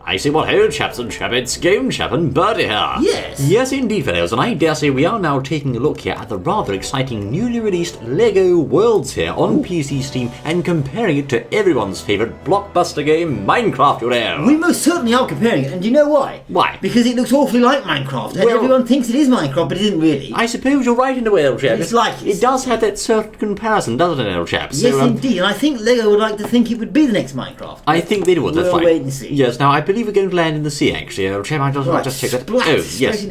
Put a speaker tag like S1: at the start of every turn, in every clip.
S1: I say what ho, chaps and chappets, Game Chap and Bertie here.
S2: Yes.
S1: Yes, indeed, fellows, and I dare say we are now taking a look here at the rather exciting newly released LEGO Worlds here on PC Steam and comparing it to everyone's favourite blockbuster game, Minecraft, you know.
S2: We most certainly are comparing it, and do you know why?
S1: Why?
S2: Because it looks awfully like Minecraft, and everyone thinks it is Minecraft, but it isn't really.
S1: I suppose you're right in a way, old chap.
S2: It's like
S1: it does have that certain comparison, doesn't it, old chap?
S2: Yes, indeed, and I think LEGO would like to think it would be the next Minecraft.
S1: I think they would, that's
S2: we'll
S1: fine.
S2: wait and see.
S1: Yes, now I believe we're going to land in the sea, actually, old chap. I'll just check that.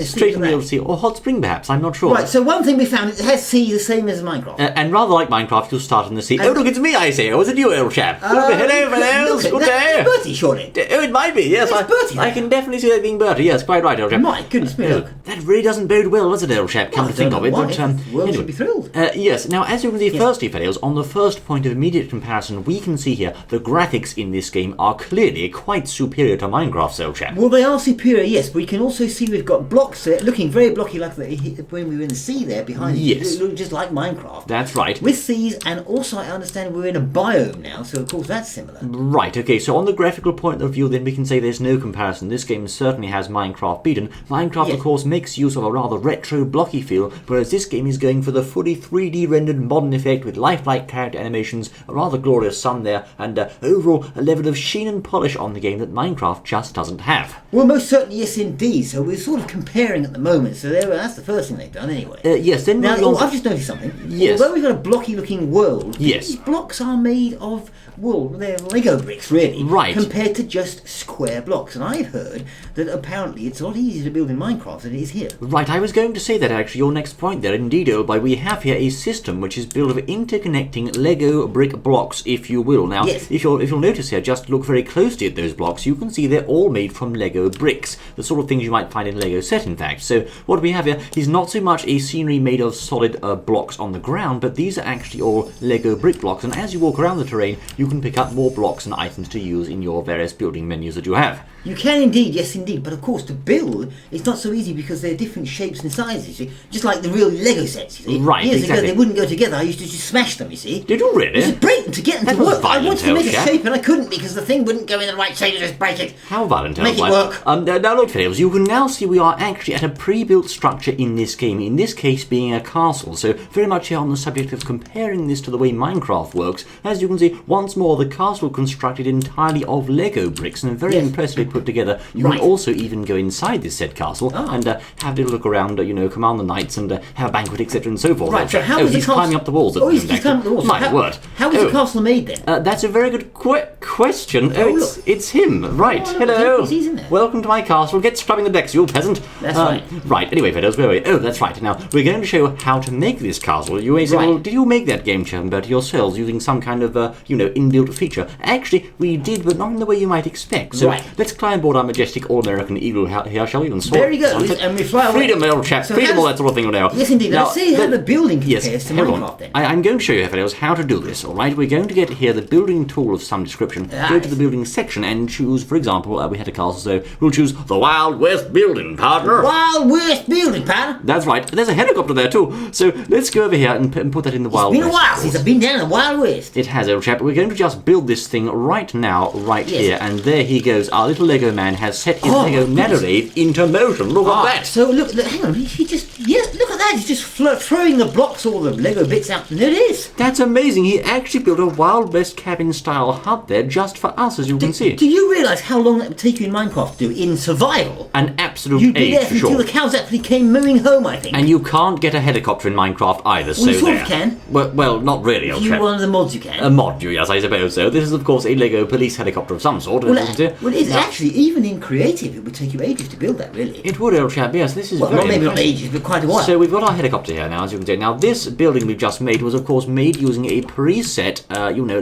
S1: Straight in the old sea. Or hot spring, perhaps, I'm not sure.
S2: Right, so one thing we found, it has sea the same as Minecraft.
S1: And rather like Minecraft, you'll start in the sea. Oh, look, it's me, I say. Oh, is it you, old chap? Hello, fellows. Good day.
S2: It's Bertie, surely.
S1: Oh, it might be, yes.
S2: It's Bertie.
S1: I can definitely see that being Bertie, yes, quite right, old chap.
S2: My goodness me, look.
S1: That really doesn't bode well, does it, old chap, come to think of it.
S2: But,
S1: the
S2: world should be thrilled.
S1: Yes, now, as you can see, firstly, fellows, on the first point of immediate comparison, we can see here the graphics in this game are clearly quite superior to Minecraft's, old chap.
S2: Well, they are superior, yes, but we can also see we've got blocks there, looking very blocky like when we were in the sea there behind us.
S1: Yes.
S2: It looked just like Minecraft.
S1: That's right.
S2: With seas, and also I understand we're in a biome now, so of course that's similar.
S1: Right, okay, so on the graphical point of view, then we can say there's no comparison. This game certainly has Minecraft beaten. Minecraft, of course, makes use of a rather retro, blocky feel, whereas this game is going for the fully 3D rendered modern effect with lifelike character animations, a rather glorious sun there, and overall a level of sheen and polish on the game that Minecraft just doesn't have.
S2: Well, most certainly, yes, indeed. So we're sort of comparing at the moment. So that's the first thing they've done, anyway.
S1: Yes, then
S2: now, I've just noticed something.
S1: Yes.
S2: Although we've got a blocky-looking world,
S1: yes,
S2: these blocks are made of, well, they're Lego bricks, really.
S1: Right.
S2: Compared to just square blocks. And I've heard that apparently it's a lot easier to build in Minecraft than it is here.
S1: Right, I was going to say that, actually, your next point there. Indeed, Oldboy, we have here a system which is built of interconnecting Lego brick blocks, if you will. Now,
S2: yes.
S1: if you'll notice here, just look very closely at those blocks, you can see they're all made from Lego bricks. The sort of things you might find in Lego set, in fact. So what we have here is not so much a scenery made of solid blocks on the ground, but these are actually all Lego brick blocks, and as you walk around the terrain, you can pick up more blocks and items to use in your various building menus that you have.
S2: You can indeed, yes indeed, but of course to build, it's not so easy because they're different shapes and sizes, you see, just like the real Lego sets, you see.
S1: Right,
S2: Years
S1: exactly.
S2: ago they wouldn't go together, I used to just smash them, you see.
S1: Did you really?
S2: I used to break them to get them
S1: that
S2: to work.
S1: Violent,
S2: I wanted to make a
S1: chap.
S2: shape and I couldn't because the thing wouldn't go in the right shape and just break it.
S1: How violent,
S2: Make it work.
S1: Now look, fellows, you can now see we are actually at a pre-built structure in this game, in this case being a castle, so very much here on the subject of comparing this to the way Minecraft works. As you can see, once more, the castle constructed entirely of Lego bricks and very impressively put together. You can also even go inside this said castle and have a little look around, command the knights and have a banquet, etc. and so forth.
S2: Right, so how is
S1: he's
S2: the
S1: climbing up the walls.
S2: He's climbing up the walls.
S1: My word.
S2: How is the castle made then?
S1: That's a very good question. It's him. Right. Hello.
S2: He's in there.
S1: Welcome to my castle. Get scrubbing the decks, you peasant.
S2: That's right.
S1: Right, anyway, fellows, where are we? Oh, that's right. Now, we're going to show how to make this castle. You may say, well, did you make that game, Bertie, yourselves using some kind of, inbuilt feature? Actually, we did, but not in the way you might expect. So let's climb aboard our majestic all-American eagle here, shall we?
S2: Very good. And we fly away.
S1: Freedom, old chap.
S2: So
S1: freedom, all that sort of thing now.
S2: Yes, indeed. Now, see how the building compares to Minecraft then.
S1: I'm going to show you, fellows, how to do this, all right? We're going to get here the building tool of some description, go to the building section and choose, for example, we had a castle, so we'll choose the Wild West building, partner.
S2: Wild West building, partner.
S1: That's right. There's a helicopter there too. So let's go over here and put that in the Wild West.
S2: It's been a while since I've been down in the Wild West.
S1: It has, old chap. We're going to just build this thing right now, here, and there he goes. Our little Lego man has set his Lego narrative into motion. Look at that.
S2: So look, hang on. He just, look at that. He's just throwing the blocks, all the Lego bits out, and there it is.
S1: That's amazing. He actually built a Wild West cabin-style hut there just for us, as you can see.
S2: Do you realise how long that would take you in Minecraft to do in survival?
S1: An absolute
S2: You'd be
S1: age,
S2: there
S1: for
S2: until
S1: sure.
S2: the cows actually came mooing home, I think.
S1: And you can't get a helicopter in Minecraft either, so
S2: you sort
S1: there.
S2: of can.
S1: Well, not really, old
S2: If
S1: chap.
S2: you're one of the mods, you can.
S1: A mod, yes, I suppose so. This is, of course, a Lego police helicopter of some sort.
S2: Actually, even in creative, it would take you ages to build that, really.
S1: It would, old chap, yes. This is very
S2: maybe not
S1: impressive.
S2: ages, but quite a while.
S1: So we've got our helicopter here now, as you can see. Now, this building we've just made was, of course, made using a preset,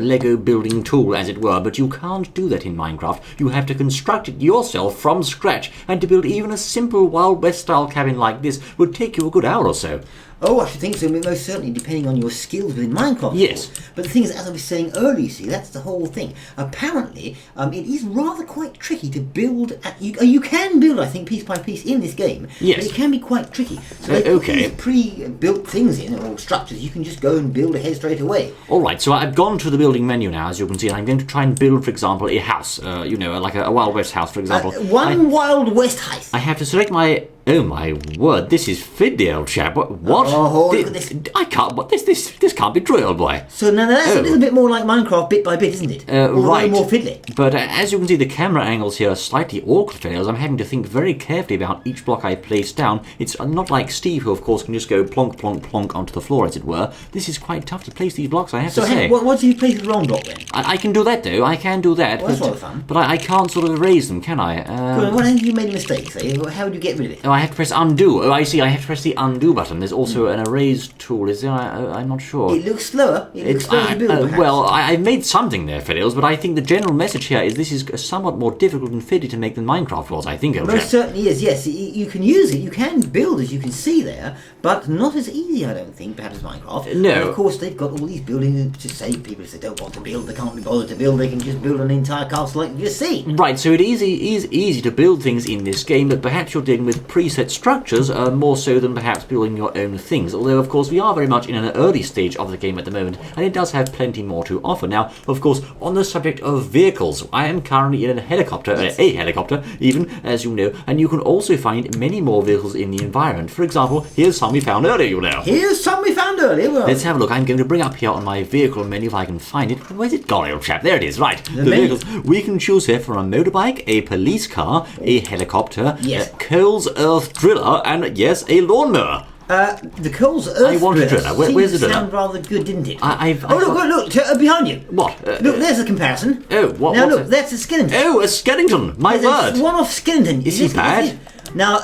S1: Lego building tool, as it were, but you can't do that in Minecraft. You have to construct it yourself from scratch, and to build even a simple Wild West-style cabin like this would take you a good hour or so.
S2: Oh, I should think so. Most certainly, depending on your skills within Minecraft.
S1: Yes.
S2: But the thing is, as I was saying earlier, you see, that's the whole thing. Apparently, it is rather quite tricky to build. You can build, I think, piece by piece in this game.
S1: Yes.
S2: But it can be quite tricky. So they put these pre-built things in, or structures. You can just go and build ahead straight away.
S1: All right. So I've gone to the building menu now, as you can see, and I'm going to try and build, for example, a house. Like a Wild West house, for example.
S2: Wild West house.
S1: I have to select my. Oh my word! This is fiddly, old chap. What?
S2: Oh, look at this.
S1: I can't. What? This can't be true, old boy.
S2: So now that's a little bit more like Minecraft, bit by bit, isn't it?
S1: Right.
S2: More fiddly.
S1: But as you can see, the camera angles here are slightly awkward. Fails. I'm having to think very carefully about each block I place down. It's not like Steve, who of course can just go plonk, plonk, plonk onto the floor, as it were. This is quite tough to place these blocks. I have to say.
S2: So what do you place the wrong block then?
S1: I can do that though. I can do that.
S2: Well, that's rather fun.
S1: But I can't sort of erase them, can I?
S2: What have you made a mistake? Say, how would you get rid of it?
S1: Oh, I have to press undo. Oh, I see. I have to press the undo button. There's also an erase tool. Is there? I'm not sure.
S2: It looks slower. It looks slower to build, perhaps.
S1: Well, I've made something there, Fiddles, but I think the general message here is this is somewhat more difficult and fiddly to make than Minecraft was, I think,
S2: Most certainly is, yes. You can use it. You can build, as you can see there, but not as easy, I don't think, perhaps as Minecraft.
S1: No.
S2: And of course, they've got all these buildings to save people if they don't want to build. They can't be bothered to build. They can just build an entire castle like you just see.
S1: Right, so it is easy to build things in this game, but perhaps you're dealing with preset structures more so than perhaps building your own things. Although, of course, we are very much in an early stage of the game at the moment, and it does have plenty more to offer. Now, of course, on the subject of vehicles, I am currently in a helicopter, a helicopter, even, as you know, and you can also find many more vehicles in the environment. For example, here's some we found earlier, you know.
S2: Here's some we found earlier. Well,
S1: let's have a look. I'm going to bring up here on my vehicle menu if I can find it. Where's it gone, old chap? There it is, right. The vehicles. We can choose here from a motorbike, a police car, a helicopter, Cole's Earth Driller, and yes, a lawnmower.
S2: The Cole's Earth
S1: I want a driller. Where's the driller?
S2: Sound rather good, didn't it?
S1: Look,
S2: behind you.
S1: What?
S2: Look, there's a comparison.
S1: Oh, what?
S2: Now look, that's a skeleton.
S1: Oh, a skeleton. My word.
S2: It's one-off skeleton.
S1: Is he bad?
S2: Now,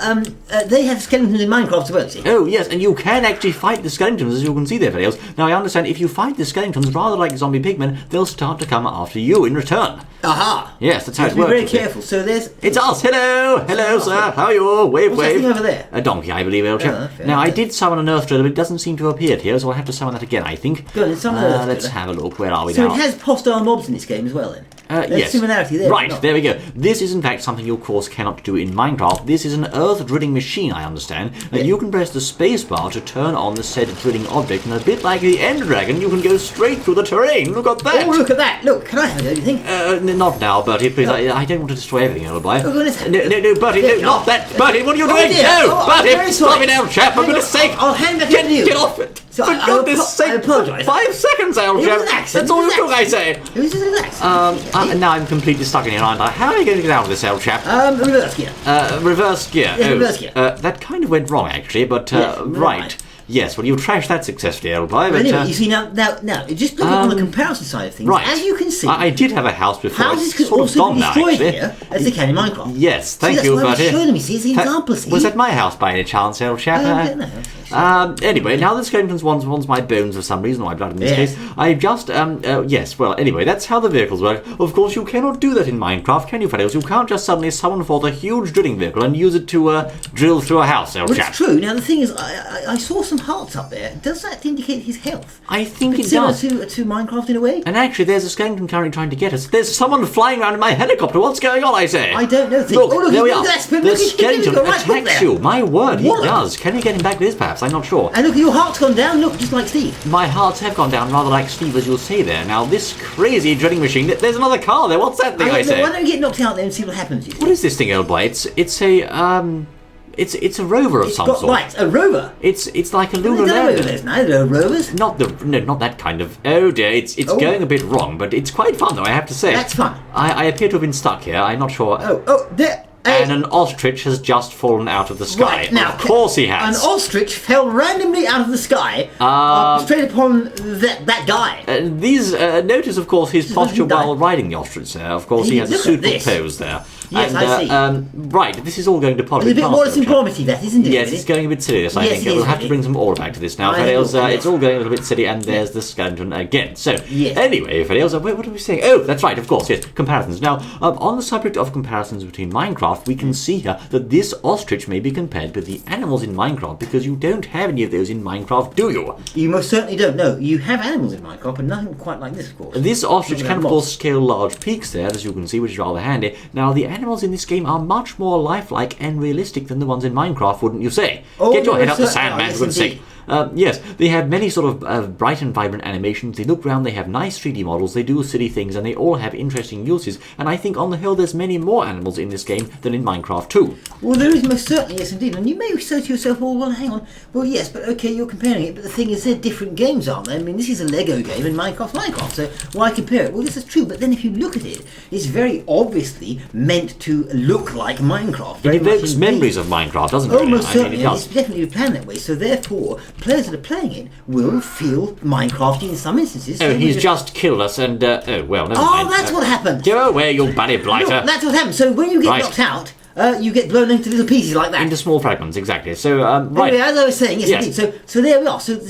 S2: they have skeletons in Minecraft as well, see?
S1: Oh, yes, and you can actually fight the skeletons, as you can see there, Fiddles. Now, I understand if you fight the skeletons, rather like zombie pigmen, they'll start to come after you in return.
S2: Aha!
S1: Yes, that's how it works.
S2: Be very careful. So there's...
S1: It's us! Hello, sir! How are you? Wave,
S2: What's that thing over there?
S1: A donkey, I believe, old chap. Now, I did summon an earth driller, but it doesn't seem to have appeared here, so I'll have to summon that again, I think.
S2: Good,
S1: let's have a look. Where are we now?
S2: So it has hostile mobs in this game as well, then?
S1: Yes.
S2: Similarity there.
S1: Right, there we go. This is in fact something you of course cannot do in Minecraft. This is an earth drilling machine, I understand. And you can press the space bar to turn on the said drilling object, and a bit like the End Dragon, you can go straight through the terrain. Look at that!
S2: Oh, look at that! Look, can I have it, do you think?
S1: Not now, Bertie, please. No. I don't want to destroy everything, old boy.
S2: No,
S1: Bertie, no, not that! Bertie, what are you doing? No! Bertie, stop it now, chap, for goodness sake!
S2: I'll hand back to you!
S1: Get off it!
S2: So
S1: for goodness sake!
S2: I apologise.
S1: 5 seconds, old chap! That's all you took, I say!
S2: It was just relax.
S1: Now I'm completely stuck in here, aren't I? How are you going to get out of this, old chap?
S2: Reverse gear.
S1: Reverse gear.
S2: Yes, reverse gear.
S1: That kind of went wrong, actually, but right. Yes, well, you trashed that successfully, old boy. But
S2: anyway, you see, now, just looking on the comparison side of things,
S1: right.
S2: As you can see...
S1: I did have a house before.
S2: Houses can also be destroyed here, as they can in Minecraft.
S1: Yes, thank you, Bertie.
S2: That's why I'm showing them, you see, it's an example, see?
S1: Was that my house by any chance, old chap?
S2: I don't know.
S1: Anyway, now the skeletons wants my bones for some reason, or my blood in this case. I just, yes, well, anyway, that's how the vehicles work. Of course, you cannot do that in Minecraft, can you, fellows? You can't just suddenly summon forth a huge drilling vehicle and use it to drill through a house, old chap.
S2: It's true. Now, the thing is, I saw some hearts up there. Does that indicate his health?
S1: I think it
S2: does.
S1: Similar
S2: to Minecraft in a way?
S1: And actually, there's a skeleton currently trying to get us. There's someone flying around in my helicopter. What's going on, I say?
S2: I don't know.
S1: Look, there we are. The skeleton
S2: attacks
S1: attacks you. My word, he does. Can we get him back with this, perhaps? I'm not sure.
S2: And look, your heart's gone down. Look, just like Steve.
S1: My hearts have gone down, rather like Steve, as you'll say there. Now, this crazy drilling machine, there's another car there. What's that thing, I say?
S2: Why don't you get knocked out there and see what happens?
S1: What is this thing, old boy? It's a rover of some sort.
S2: Right, a rover.
S1: It's like a lunar lander.
S2: There's no rovers.
S1: Not that kind of. Oh dear, it's going a bit wrong, but it's quite fun though, I have to say.
S2: That's fun.
S1: I appear to have been stuck here. I'm not sure.
S2: There.
S1: And an ostrich has just fallen out of the sky.
S2: Right, now,
S1: of course he has.
S2: An ostrich fell randomly out of the sky, straight upon that guy.
S1: Notice, of course, his posture while riding the ostrich there. Of course, he has a suitable pose there.
S2: Yes,
S1: and,
S2: I see.
S1: Right, this is all going to
S2: There's a
S1: pottery
S2: bit
S1: castle.
S2: more synchromity, that, isn't it?
S1: Yes,
S2: really?
S1: it's going a bit serious, I
S2: Yes,
S1: think.
S2: it is,
S1: We'll have to
S2: really.
S1: bring some order back to this now,
S2: I think
S1: Fidels.
S2: we'll, yes.
S1: It's all going a little bit silly, and there's the skeleton again. So,
S2: Yes.
S1: anyway, Fidels, what are we saying? Oh, that's right, of course, yes, comparisons. Now, on the subject of comparisons between Minecraft, we can see here that this ostrich may be compared with the animals in Minecraft, because you don't have any of those in Minecraft, do you?
S2: You most certainly don't. No, you have animals in Minecraft, but nothing quite like this, of course.
S1: This ostrich
S2: Look at
S1: can, of
S2: that
S1: course,
S2: moss.
S1: scale large peaks there, as you can see, which is rather handy. Now, the animals in this game are much more lifelike and realistic than the ones in Minecraft, wouldn't you say?
S2: Oh,
S1: Get your head
S2: no,
S1: up the
S2: sir.
S1: sand,
S2: Oh,
S1: man,
S2: yes,
S1: for goodness
S2: indeed.
S1: sake. Yes, they have many sort of bright and vibrant animations. They look round, they have nice 3D models, they do silly things, and they all have interesting uses. And I think on the whole, there's many more animals in this game than in Minecraft too.
S2: Well, there is most certainly, yes, indeed. And you may say to yourself, well, hang on. Well, yes, but okay, you're comparing it. But the thing is, they're different games, aren't they? I mean, this is a Lego game and Minecraft's Minecraft. So why compare it? Well, this is true. But then if you look at it, it's very obviously meant to look like Minecraft.
S1: It
S2: very much
S1: evokes
S2: indeed.
S1: memories of Minecraft, doesn't it?
S2: Oh, most
S1: I mean,
S2: certainly.
S1: it does.
S2: It's definitely planned that way. So therefore, players that are playing it will feel Minecrafty in some instances.
S1: Oh,
S2: So
S1: he's
S2: we
S1: just killed us, and, oh, well, never
S2: Oh,
S1: mind.
S2: that's what happened.
S1: Go away, you bloody blighter.
S2: Look, that's what happened. So when you get
S1: Right.
S2: knocked out, you get blown into little pieces like that.
S1: Into small fragments, exactly. So, right.
S2: Anyway, as I was saying, yes,
S1: Yes.
S2: indeed. So there we are. So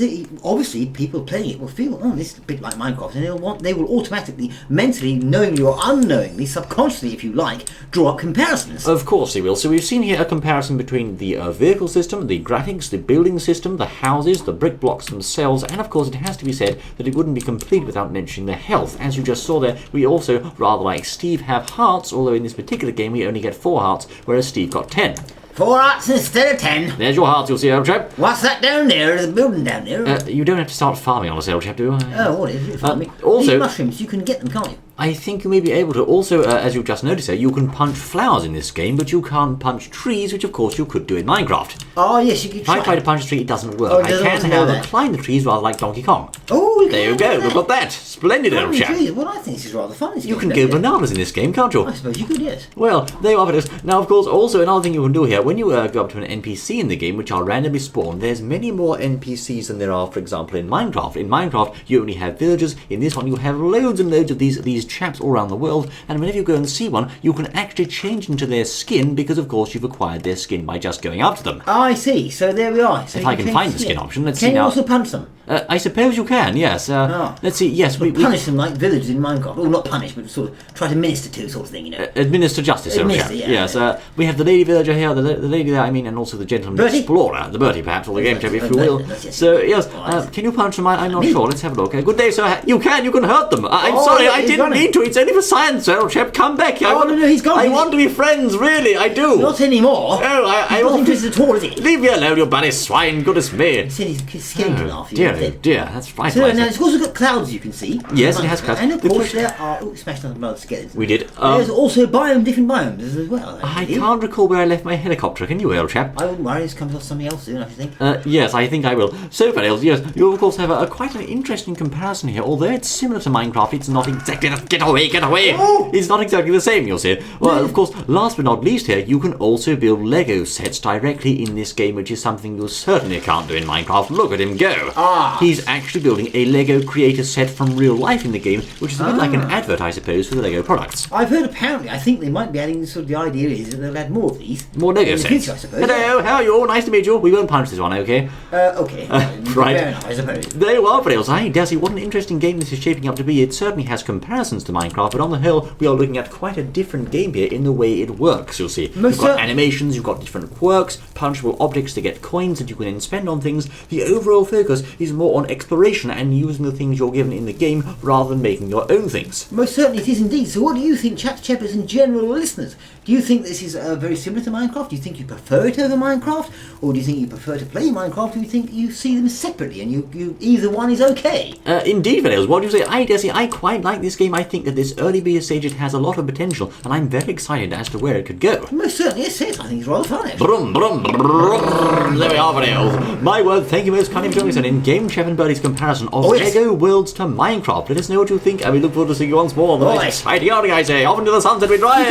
S2: obviously, people playing it will feel, oh, this is a bit like Minecraft, and they will automatically, mentally, knowingly or unknowingly, subconsciously, if you like, draw up comparisons.
S1: Of course they will. So we've seen here a comparison between the vehicle system, the graphics, the building system, the houses, the brick blocks themselves, and of course it has to be said that it wouldn't be complete without mentioning the health. As you just saw there, we also, rather like Steve, have hearts, although in this particular game we only get 4 hearts, whereas Steve got 10.
S2: 4 hearts instead of 10.
S1: There's your hearts, you'll see, old chap.
S2: What's that down there? There's a building down there.
S1: You don't have to start farming on us, old chap, do you?
S2: Oh, what is it?
S1: also-
S2: These mushrooms, you can get them, can't you?
S1: I think you may be able to. Also, as you just noticed here, you can punch flowers in this game, but you can't punch trees, which of course you could do in Minecraft.
S2: Oh, yes, you can
S1: If I
S2: try.
S1: try to punch a tree, it doesn't work.
S2: Oh, it
S1: I
S2: doesn't
S1: can,
S2: want to know
S1: however,
S2: that.
S1: climb the trees rather like Donkey Kong.
S2: Oh,
S1: There you go, we've got that. Splendid, old chap.
S2: Well, I think this is rather fun.
S1: You can go bananas in this game, can't you?
S2: I suppose you could, yes.
S1: Well, there you are, it is. Now, of course, also another thing you can do here, when you go up to an NPC in the game, which are randomly spawned, there's many more NPCs than there are, for example, in Minecraft. In Minecraft, you only have villagers. In this one, you have loads and loads of these chaps all around the world, and whenever you go and see one, you can actually change into their skin, because, of course, you've acquired their skin by just going up to them.
S2: Oh, I see. So there we are. So
S1: If
S2: you
S1: I can
S2: change
S1: find the
S2: skin.
S1: skin option, let's
S2: Can
S1: see
S2: you
S1: now.
S2: also punch them?
S1: I suppose you can, yes. Let's see, yes, we
S2: Punish them like villagers in Minecraft. Well, not punish, but sort of try to minister to, sort of thing, you know.
S1: administer justice, old chap.
S2: Administer, yeah.
S1: Yes, we have the lady villager here, the lady there, I mean, and also the gentleman
S2: Bertie?
S1: explorer, the Bertie perhaps, or the game chap, if you will.
S2: Yes.
S1: So, yes,
S2: Right.
S1: can you punch them? I'm not
S2: Me?
S1: sure. Let's have a look. Good day, sir. You can hurt them. I'm
S2: Oh,
S1: sorry,
S2: yeah,
S1: I
S2: he's
S1: didn't
S2: running.
S1: mean to. It's only for science, sir, old chap. Come back.
S2: Oh, no, he's gone.
S1: I want to be friends, really, I do.
S2: Not anymore.
S1: Oh, I
S2: He's not
S1: want
S2: interested at all, is he?
S1: Leave me alone, you bloody swine. Goodness me.
S2: He said he's skeleton
S1: Oh,
S2: after you.
S1: dear,
S2: isn't
S1: oh
S2: it?
S1: dear. That's right.
S2: So now it's also got clouds, you can see.
S1: Yes, it has clouds.
S2: And of
S1: The
S2: course
S1: question-
S2: there are... Oh, smashed on another skeleton.
S1: We did.
S2: There's also different biomes as well.
S1: I can't recall where I left my helicopter. Can you, old chap?
S2: I wouldn't worry, this comes off something else soon, I think.
S1: Yes, I think I will. So, Fidels, yes, you of course have a quite an interesting comparison here. Although it's similar to Minecraft, it's not exactly... Get away, get away!
S2: Oh!
S1: It's not exactly the same, you'll see. Well, of course, last but not least here, you can also build Lego sets directly in this game, which is something you certainly can't do in Minecraft. Look at him go!
S2: Ah.
S1: He's actually building a Lego creator set from real life in the game, which is a bit like an advert, I suppose, for the Lego products.
S2: I've heard apparently, I think they might be adding, sort of the idea is that they'll add more of these.
S1: More Lego
S2: in the
S1: sets.
S2: future, I suppose.
S1: Hello, how are you? Nice to meet you. We won't punch this one, okay?
S2: Okay.
S1: Right.
S2: Fair enough, I suppose.
S1: There you are, Fidels. Hey, Dazzy, what an interesting game this is shaping up to be. It certainly has comparisons to Minecraft, but on the whole, we are looking at quite a different game here in the way it works, you'll see.
S2: Most
S1: You've got
S2: certainly.
S1: animations, you've got different quirks, punchable objects to get coins that you can then spend on things. The overall focus is more on exploration and using the things you're given in the game rather than making your own things.
S2: Most certainly it is indeed. So what do you think, Chaps, Chappers and general listeners? Do you think this is very similar to Minecraft? Do you think you prefer it over Minecraft? Or do you think you prefer to play Minecraft? Or do you think you see them separately and you either one is okay?
S1: Indeed, Fidels. What do you say? Dazzy, I quite like this game. I think that this early beta stage, it has a lot of potential, and I'm very excited as to where it could go.
S2: Most certainly, yes, I think it's rather fun, actually.
S1: Brum, brum, brum. There we are, Fidels. My word, thank you most kindly for joining us in Game Chef and Birdie's comparison of
S2: yes.
S1: Lego Worlds to Minecraft. Let us know what you think, and we look forward to seeing you once more on the
S2: Oh,
S1: most
S2: yes.
S1: exciting outing, I say. Off into the sunset we drive.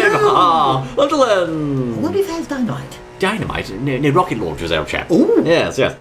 S1: Until then.
S2: I wonder if that's dynamite.
S1: Dynamite? No, rocket launchers, old chap.
S2: Ooh.
S1: Yes, yes.